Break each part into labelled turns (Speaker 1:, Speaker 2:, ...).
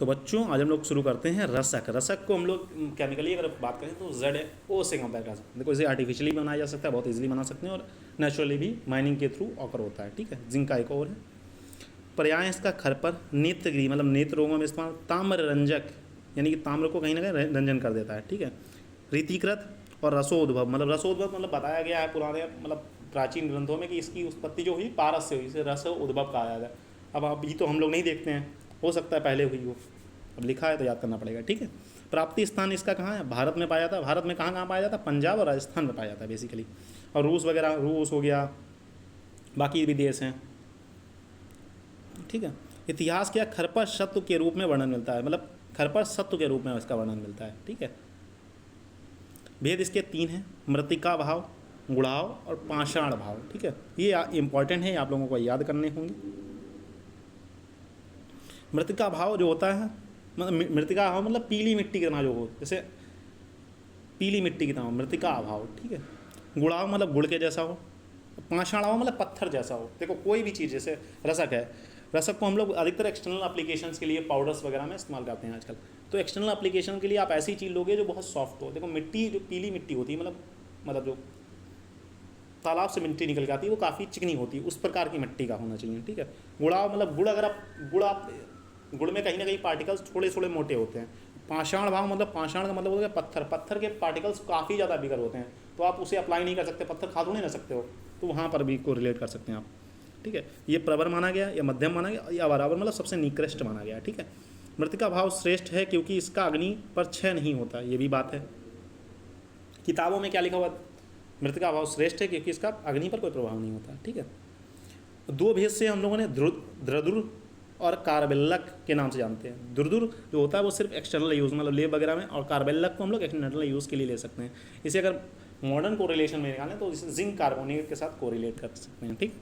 Speaker 1: तो बच्चों आज हम लोग शुरू करते हैं रसक। रसक को हम लोग केमिकली अगर बात करें तो ZO से कंपेयर कर सकते हैं। देखो इसे आर्टिफिशियली बनाया जा सकता है, बहुत इजीली बना सकते हैं, और नेचुरली भी माइनिंग के थ्रू ऑकर होता है। ठीक है, जिंक का एक और है। पर्याय इसका खरपर नेत्रगृह मतलब नेत्र रोगों में इस्तेमाल, ताम्र रंजक यानी कि ताम्र को कहीं ना कहीं रंजन कर देता है। ठीक है, रीतिकृत और रसोद्भव मतलब रसोद्भव मतलब बताया गया है पुराने मतलब प्राचीन ग्रंथों में कि इसकी उत्पत्ति जो हुई पारस से हुई, इसे रस उद्भव कहा जाता है। अब अभी तो हम लोग नहीं देखते हैं, हो सकता है पहले हुई हो, अब लिखा है तो याद करना पड़ेगा। ठीक है, प्राप्ति स्थान इसका कहाँ है? भारत में पाया जाता है। भारत में कहाँ कहाँ पाया जाता है? पंजाब और राजस्थान में पाया जाता है बेसिकली, और रूस वगैरह, रूस हो गया, बाकी भी देश हैं। ठीक है, इतिहास क्या? खरपर सत्व के रूप में वर्णन मिलता है, मतलब खरपर सत्व के रूप में इसका वर्णन मिलता है। ठीक है, भेद इसके 3 हैं, मृतिका भाव, गुड़ाव और पाषाण भाव। ठीक है, ये इंपॉर्टेंट है, आप लोगों को याद करने होंगे। मृतिका भाव जो होता है मतलब मृतिका भाव मतलब पीली मिट्टी की तरह जो हो, जैसे पीली मिट्टी की तरह मृतिका भाव। ठीक है, गुड़ाव मतलब गुड़ के जैसा हो, पाषाण भाव मतलब पत्थर जैसा हो। देखो कोई भी चीज़, जैसे रसक है, रसक को हम लोग अधिकतर एक्सटर्नल एप्लीकेशंस के लिए पाउडर्स वगैरह में इस्तेमाल करते हैं आजकल। तो एक्सटर्नल एप्लीकेशन के लिए आप ऐसी चीज़ लोगे जो बहुत सॉफ्ट हो। देखो मिट्टी जो पीली मिट्टी होती है मतलब जो तालाब से मिट्टी निकल के आती है वो काफ़ी चिकनी होती है, उस प्रकार की मिट्टी का होना चाहिए। ठीक है, गुड़ाव मतलब गुड़, अगर आप गुड़ में कहीं ना कहीं पार्टिकल्स थोड़े थोड़े मोटे होते हैं। पाषाण भाव मतलब पाषाण का मतलब होता है पत्थर, पत्थर के पार्टिकल्स काफ़ी ज़्यादा बिगर होते हैं, तो आप उसे अप्लाई नहीं कर सकते, पत्थर खा तो नहीं सकते हो, तो वहाँ पर भी को रिलेट कर सकते हैं आप। ठीक है, ये प्रवर माना गया या मध्यम माना गया या बराबर मतलब सबसे निकृष्ट माना गया। ठीक है, मृतिका भाव श्रेष्ठ है क्योंकि इसका अग्नि पर क्षय नहीं होता, ये भी बात है। किताबों में क्या लिखा हुआ? मृतिका भाव श्रेष्ठ है क्योंकि इसका अग्नि पर कोई प्रभाव नहीं होता। ठीक है, 2 भेद से हम लोगों ने द्रदुर और कार्बेलक के नाम से जानते हैं। दुरदुर जो होता है वो सिर्फ एक्सटर्नल यूज़ मतलब लेब वगैरह में, और कार्बेलक को हम लोग इंटरनल यूज़ के लिए ले सकते हैं। इसे अगर मॉडर्न कोरिलेशन में निकालें तो इसे जिंक कार्बोनेट के साथ कोरिलेट कर सकते हैं। ठीक,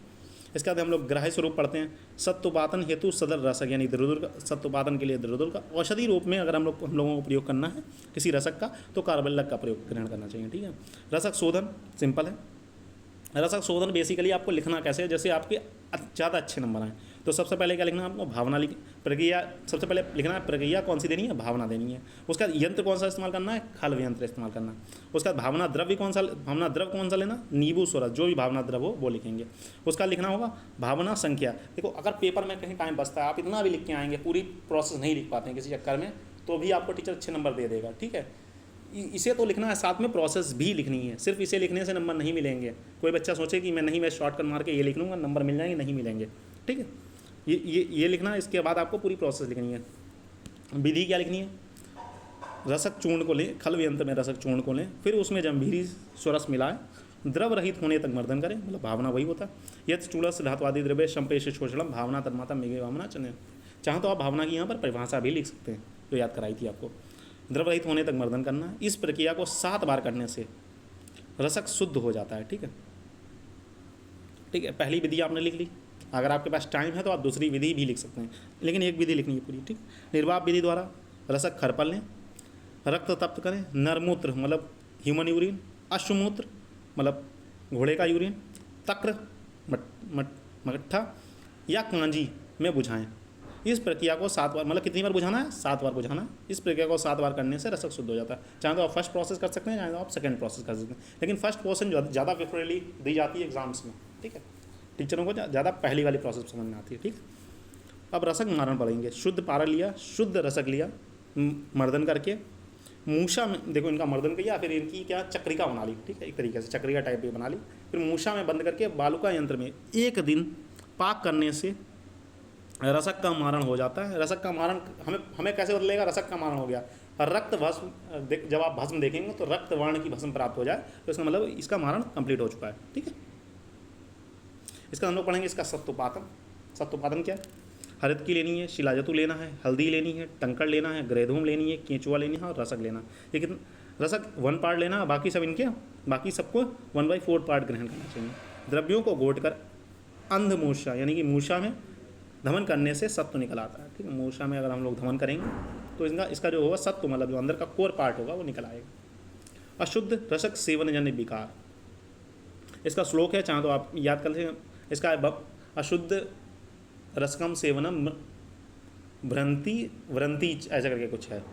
Speaker 1: इसके बाद हम लोग ग्राह्य स्वरूप पढ़ते हैं। सत्वपातन हेतु सदर रसक यानी द्रदुर का, सत्वपातन के लिए द्रदुर का, औषधि रूप में अगर हम लोगों को प्रयोग करना है किसी रसक का तो कार्बेलक का प्रयोग ग्रहण करना चाहिए। ठीक है, रसक शोधन सिंपल है। रसक शोधन बेसिकली आपको लिखना कैसे है, जैसे आपके ज़्यादा अच्छे नंबर आए तो सबसे पहले क्या लिखना है आपको? भावना प्रक्रिया, सबसे पहले लिखना है प्रक्रिया कौन सी देनी है? भावना देनी है। उसका यंत्र कौन सा इस्तेमाल करना है? खल्व यंत्र इस्तेमाल करना है। उसका भावना द्रव्य कौन सा लेना? नींबू स्वरस, जो भी भावना द्रव्य हो वो लिखेंगे। उसका लिखना होगा भावना संख्या। देखो अगर पेपर में कहीं टाइम बचता है, आप इतना भी लिख के आएंगे, पूरी प्रोसेस नहीं लिख पाते हैं किसी चक्कर में, तो भी आपको टीचर अच्छे नंबर दे देगा। ठीक है, इसे तो लिखना है, साथ में प्रोसेस भी लिखनी है। सिर्फ इसे लिखने से नंबर नहीं मिलेंगे। कोई बच्चा सोचे कि मैं शॉर्टकट मार के ये लिख लूँगा नंबर मिल जाएंगे, नहीं मिलेंगे। ठीक है, ये लिखना है। इसके बाद आपको पूरी प्रोसेस लिखनी है। विधि क्या लिखनी है? रसक चूर्ण को लें, खल्व यंत्र में रसक चूर्ण को लें, फिर उसमें जम्भीरी स्वरस मिलाएं, द्रव रहित होने तक मर्दन करें, मतलब भावना वही होता है। यद चूड़स धात्वादि द्रव्य संपेश शोषणम भावना तन्माता मेघे भावना चने। चाहे तो आप भावना की यहाँ पर परिभाषा भी लिख सकते हैं जो याद कराई थी आपको। द्रव रहित होने तक मर्दन करना है। इस प्रक्रिया को 7 बार करने से रसक शुद्ध हो जाता है। ठीक है, ठीक है, पहली विधि आपने लिख ली। अगर आपके पास टाइम है तो आप दूसरी विधि भी लिख सकते हैं, लेकिन एक विधि लिखनी है पूरी। ठीक, निर्वाप विधि द्वारा रसक खरपल लें, रक्त तप्त करें, नरमूत्र मतलब ह्यूमन यूरिन, अश्वमूत्र मतलब घोड़े का यूरिन, तक्र मट्ठा या कांजी में बुझाएं। इस प्रक्रिया को 7 बार, मतलब कितनी बार बुझाना है? 7 बार बुझाना है। इस प्रक्रिया को 7 बार करने से रसक शुद्ध हो जाता है। चाहे तो आप फर्स्ट प्रोसेस कर सकते हैं, चाहे तो आप सेकंड प्रोसेस कर सकते हैं, लेकिन फर्स्ट प्रोसेस ज़्यादा प्रेफरेबली दी जाती है एग्जाम्स में। ठीक है, टीचरों को ज़्यादा पहली वाली प्रोसेस समझ में आती है। ठीक, अब रसक मारण पड़ेंगे। शुद्ध पारा लिया, शुद्ध रसक लिया, मर्दन करके मूषा में, देखो इनका मर्दन किया, फिर इनकी क्या चक्रिका बना ली। ठीक है, एक तरीके से चक्रिका टाइप भी बना ली, फिर मूषा में बंद करके बालुका यंत्र में 1 दिन पाक करने से रसक का मारण हो जाता है। रसक का मारण हमें कैसे बदलेगा? रसक का मारण हो गया, रक्त भस्म, जब आप भस्म देखेंगे तो रक्त वर्ण की भस्म प्राप्त हो जाए तो इसका मतलब इसका मारण कंप्लीट हो चुका है। ठीक है, इसका हम लोग पढ़ेंगे इसका सत्वपातन। सत्वपातन क्या है? हरित की लेनी है, शिलाजतु लेना है, हल्दी लेनी है, टंकड़ लेना है, ग्रेधूम लेनी है, केंचुआ लेनी है और रसक लेना है। लेकिन रसक 1 पार्ट लेना, बाकी सबको 1/4 पार्ट ग्रहण करना चाहिए। द्रव्यों को घोट कर अंधमूषा यानी कि मूषा में धमन करने से सत्व निकल आता है। ठीक है, मूषा में अगर हम लोग धमन करेंगे तो इसका जो होगा सत्व मतलब जो अंदर का कोर पार्ट होगा वो निकल आएगा। अशुद्ध रसक सेवनजन्य विकार, इसका श्लोक है, चाहे तो आप याद कर लें। इसका अशुद्ध रसकम सेवनम भ्रंति व्रंति ऐसा करके कुछ है,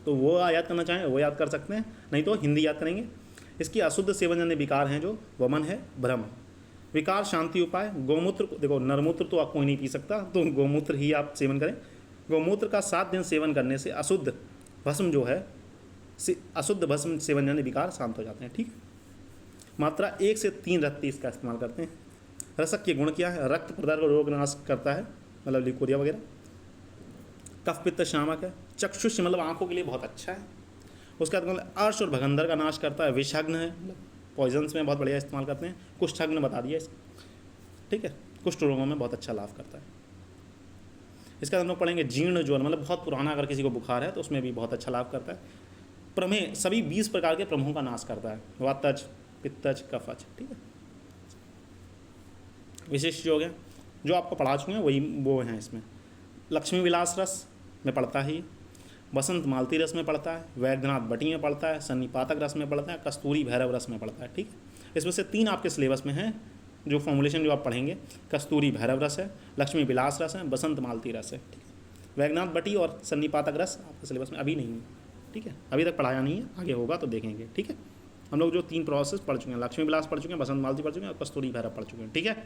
Speaker 1: तो वो याद करना चाहें वो याद कर सकते हैं, नहीं तो हिंदी याद करेंगे। इसकी अशुद्ध सेवनजन्य विकार हैं जो वमन है, भ्रम। विकार शांति उपाय, गोमूत्र देखो नरमूत्र तो आप कोई नहीं पी सकता, तो गोमूत्र ही आप सेवन करें। गोमूत्र का 7 दिन सेवन करने से अशुद्ध भस्म जो है, अशुद्ध भस्म सेवनजन्य विकार शांत हो जाते हैं। ठीक है। मात्रा 1 से 3 रत्ती इसका इस्तेमाल करते हैं। रसक के गुण क्या है? रक्त प्रदार को रोग नाश करता है, मतलब लिकोरिया वगैरह। कफ पित्त शामक है। चक्षुष मतलब आंखों के लिए बहुत अच्छा है। उसके बाद मतलब अर्श और भगंदर का नाश करता है। विषाग्न है, मतलब पॉइजन्स में बहुत बढ़िया इस्तेमाल करते हैं। कुष्ठाग्न बता दिया इसका, ठीक है, कुष्ठ रोगों में बहुत अच्छा लाभ करता है। इसका हम लोग पढ़ेंगे जीर्ण जो मतलब बहुत पुराना अगर किसी को बुखार है तो उसमें भी बहुत अच्छा लाभ करता है। प्रमेह सभी 20 प्रकार के प्रमेहों का नाश करता है। वातज, पित्तज, कफज, ठीक है। विशिष्ट जो हो गया जो आपको पढ़ा चुके हैं वही वो हैं इसमें। लक्ष्मी विलास रस में पड़ता है, बसंत मालती रस में पड़ता है, वैद्यनाथ बटी में पड़ता है, सन्निपातक रस में पड़ता है, कस्तूरी भैरव रस में पड़ता है। ठीक है। इसमें से 3 आपके सिलेबस में हैं जो फॉर्मुलेशन जो आप पढ़ेंगे। कस्तूरी भैरव रस है, लक्ष्मी विलास रस है, बसंत मालती रस है। ठीक है। वैद्यनाथ बटी और सन्निपातक रस आपके सिलेबस में अभी नहीं है। ठीक है, अभी तक पढ़ाया नहीं है, आगे होगा तो देखेंगे। ठीक है। हम लोग जो 3 प्रोसेस पढ़ चुके हैं, लक्ष्मी विलास पढ़ चुके हैं, बसंत मालती पढ़ चुके हैं और कस्तूरी भैरव पढ़ चुके हैं। ठीक है।